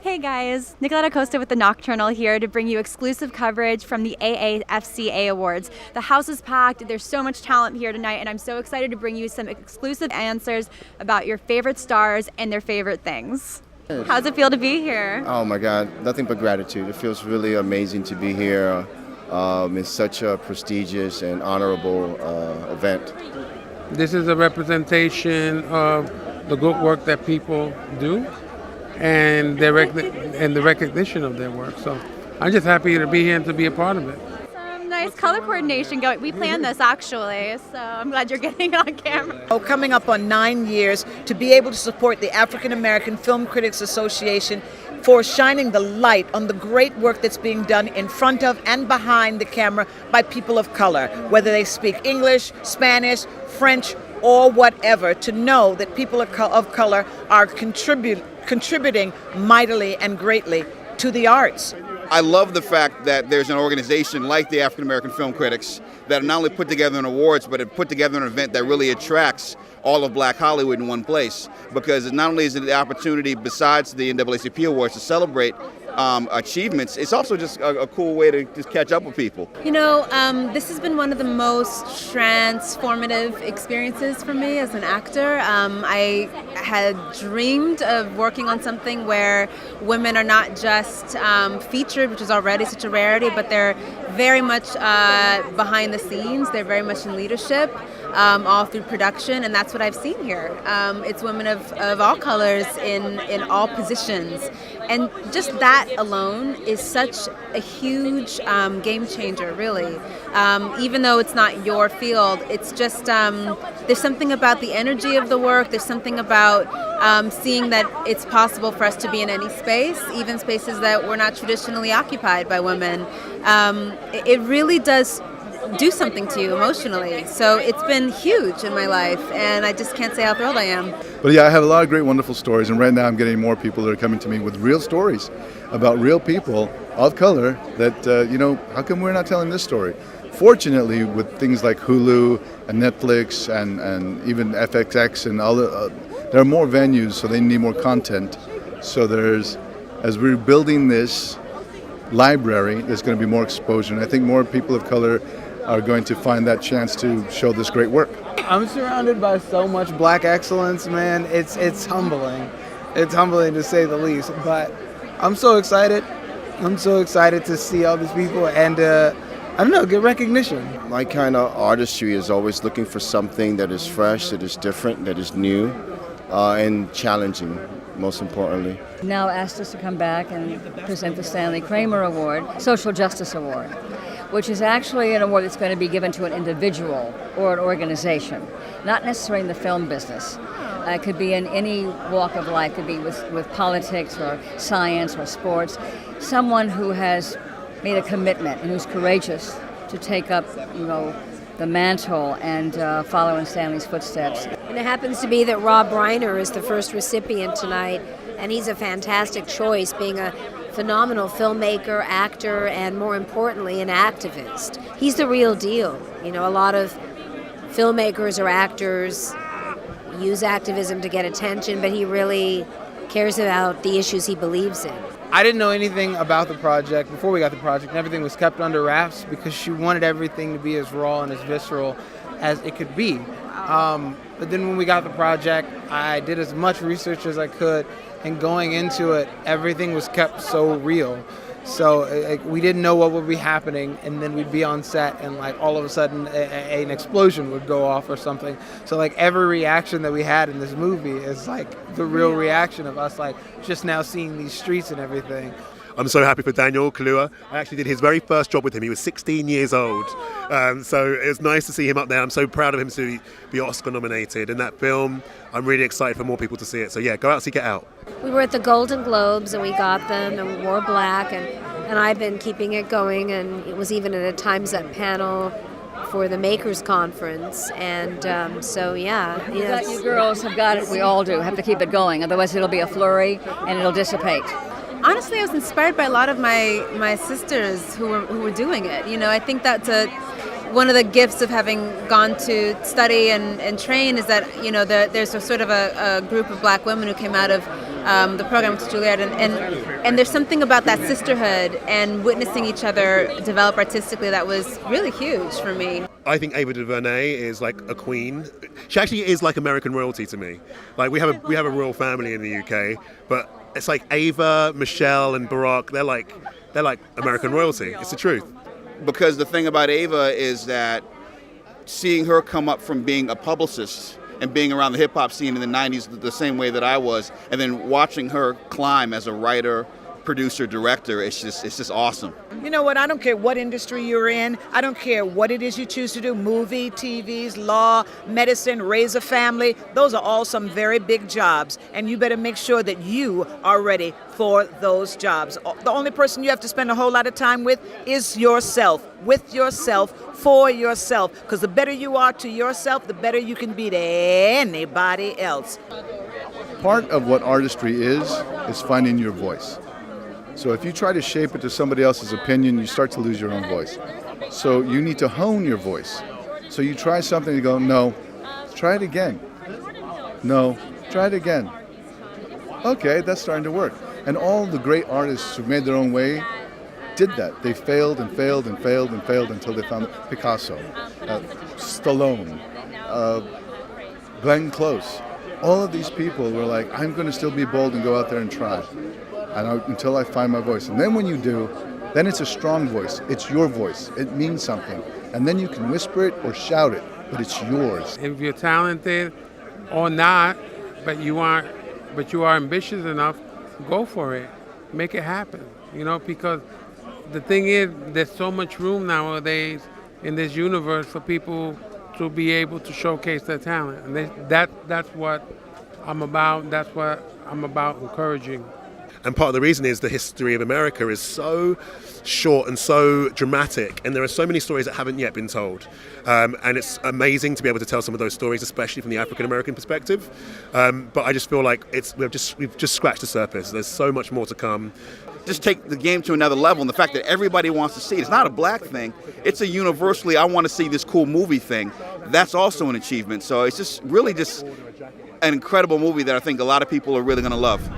Hey guys, Nicoletta Costa with The Nocturnal here to bring you exclusive coverage from the AAFCA Awards. The house is packed, there's so much talent here tonight, and I'm so excited to bring you some exclusive answers about your favorite stars and their favorite things. How's it feel to be here? Oh my God, nothing but gratitude. It feels really amazing to be here. It's such a prestigious and honorable event. This is a representation of the good work that people do and the recognition of their work. So I'm just happy to be here and to be a part of it. Some nice color coordination going. We planned this actually, so I'm glad you're getting it on camera. Coming up on 9 years to be able to support the African American Film Critics Association for shining the light on the great work that's being done in front of and behind the camera by people of color, whether they speak English, Spanish, French, or whatever, to know that people of color are contributing mightily and greatly to the arts. I love the fact that there's an organization like the African American Film Critics that not only put together an awards, but it put together an event that really attracts all of Black Hollywood in one place. Because not only is it the opportunity, besides the NAACP Awards, to celebrate achievements, it's also just a cool way to just catch up with people. You know, this has been one of the most transformative experiences for me as an actor. I had dreamed of working on something where women are not just featured, which is already such a rarity, but they're very much behind the scenes. They're very much in leadership, all through production, and that's what I've seen here. It's women of all colors in all positions. And just that alone is such a huge game changer, really. Even though it's not your field, it's just, there's something about the energy of the work, there's something about seeing that it's possible for us to be in any space, even spaces that were not traditionally occupied by women. It really does do something to you emotionally. So it's been huge in my life, and I just can't say how thrilled I am. But yeah, I have a lot of great, wonderful stories, and right now I'm getting more people that are coming to me with real stories about real people of color that, how come we're not telling this story? Fortunately, with things like Hulu and Netflix and even FXX and all there are more venues, so they need more content. So as we're building this library, there's going to be more exposure, and I think more people of color are going to find that chance to show this great work. I'm surrounded by so much Black excellence, man. It's humbling. It's humbling to say the least. But I'm so excited. I'm so excited to see all these people and, get recognition. My kind of artistry is always looking for something that is fresh, that is different, that is new, and challenging, most importantly. Now asked us to come back and present the Stanley Kramer Award, Social Justice Award, which is actually an award that's going to be given to an individual or an organization, not necessarily in the film business. It could be in any walk of life, could be with politics or science or sports. Someone who has made a commitment and who's courageous to take up, the mantle and follow in Stanley's footsteps. And it happens to be that Rob Reiner is the first recipient tonight, and he's a fantastic choice, being a phenomenal filmmaker, actor, and more importantly, an activist. He's the real deal. A lot of filmmakers or actors use activism to get attention, but he really cares about the issues he believes in. I didn't know anything about the project before we got the project, and everything was kept under wraps because she wanted everything to be as raw and as visceral as it could be. But then when we got the project, I did as much research as I could, and going into it, everything was kept so real. So we didn't know what would be happening, and then we'd be on set, and all of a sudden an explosion would go off or something. So every reaction that we had in this movie is the real reaction of us just now seeing these streets and everything. I'm so happy for Daniel Kaluuya. I actually did his very first job with him. He was 16 years old. So it was nice to see him up there. I'm so proud of him to be Oscar nominated in that film. I'm really excited for more people to see it. So yeah, go out and see Get Out. We were at the Golden Globes, and we got them, and we wore black, and I've been keeping it going, and it was even at a Time's Up panel for the Makers Conference, and You girls have got it. We all do. Have to keep it going. Otherwise, it'll be a flurry and it'll dissipate. Honestly, I was inspired by a lot of my sisters who were doing it. I think that's one of the gifts of having gone to study and train is that, there's a sort of a group of black women who came out of the program with Juilliard, and there's something about that sisterhood and witnessing each other develop artistically that was really huge for me. I think Ava DuVernay is like a queen. She actually is like American royalty to me. Like we have a royal family in the UK, but it's like Ava, Michelle, and Barack. They're like American royalty. It's the truth. Because the thing about Ava is that seeing her come up from being a publicist and being around the hip-hop scene in the 90s the same way that I was, and then watching her climb as a writer, producer, director, it's just awesome. You know what? I don't care what industry you're in. I don't care what it is you choose to do. Movie, TVs, law, medicine, raise a family. Those are all some very big jobs. And you better make sure that you are ready for those jobs. The only person you have to spend a whole lot of time with is yourself. With yourself, for yourself. Because the better you are to yourself, the better you can be to anybody else. Part of what artistry is finding your voice. So if you try to shape it to somebody else's opinion, you start to lose your own voice. So you need to hone your voice. So you try something and go, no, try it again. No, try it again. Okay, that's starting to work. And all the great artists who made their own way did that. They failed and failed and failed and failed until they found Picasso, Stallone, Glenn Close. All of these people were like, I'm going to still be bold and go out there and try. Until I find my voice. And then when you do, then it's a strong voice. It's your voice. It means something. And then you can whisper it or shout it, but it's yours. If you're talented or not, but you are ambitious enough, go for it. Make it happen. Because the thing is, there's so much room nowadays in this universe for people to be able to showcase their talent. And that's what I'm about. That's what I'm about encouraging. And part of the reason is the history of America is so short and so dramatic, and there are so many stories that haven't yet been told. And it's amazing to be able to tell some of those stories, especially from the African American perspective. But I just feel like we've just scratched the surface. There's so much more to come. Just take the game to another level, and the fact that everybody wants to see it. It's not a black thing. It's a universally, I want to see this cool movie thing. That's also an achievement. So it's just really just an incredible movie that I think a lot of people are really going to love.